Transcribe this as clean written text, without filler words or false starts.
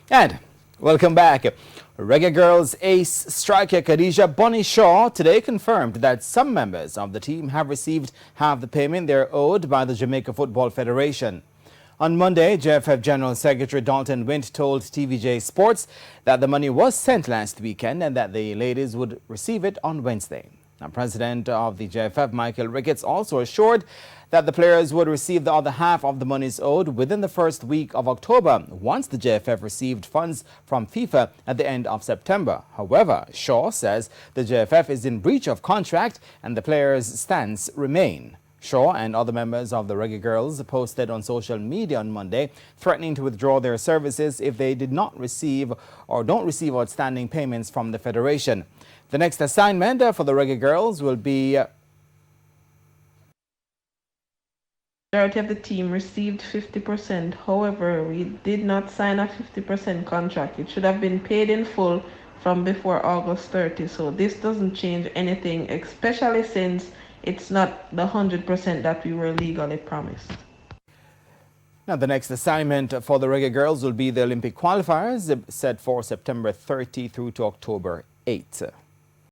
And welcome back. Reggae Girlz ace striker Khadija Bonnie Shaw today confirmed that some members of the team have received half the payment they're owed by the Jamaica Football Federation. On Monday, JFF General Secretary Dalton Wint told TVJ Sports that the money was sent last weekend and that the ladies would receive it on Wednesday. Now, President of the JFF, Michael Ricketts, also assured that the players would receive the other half of the monies owed within the first week of October, once the JFF received funds from FIFA at the end of September. However, Shaw says the JFF is in breach of contract and the players' stance remain. Shaw and other members of the Reggae Girlz posted on social media on Monday threatening to withdraw their services if they did not receive or don't receive outstanding payments from the Federation. The next assignment for the Reggae Girlz will be majority of the team received 50%. However, we did not sign a 50% contract. It should have been paid in full from before August 30. So this doesn't change anything, especially since it's not the 100% that we were legally promised. Now, the next assignment for the Reggae Girlz will be the Olympic qualifiers set for September 30 through to October 8.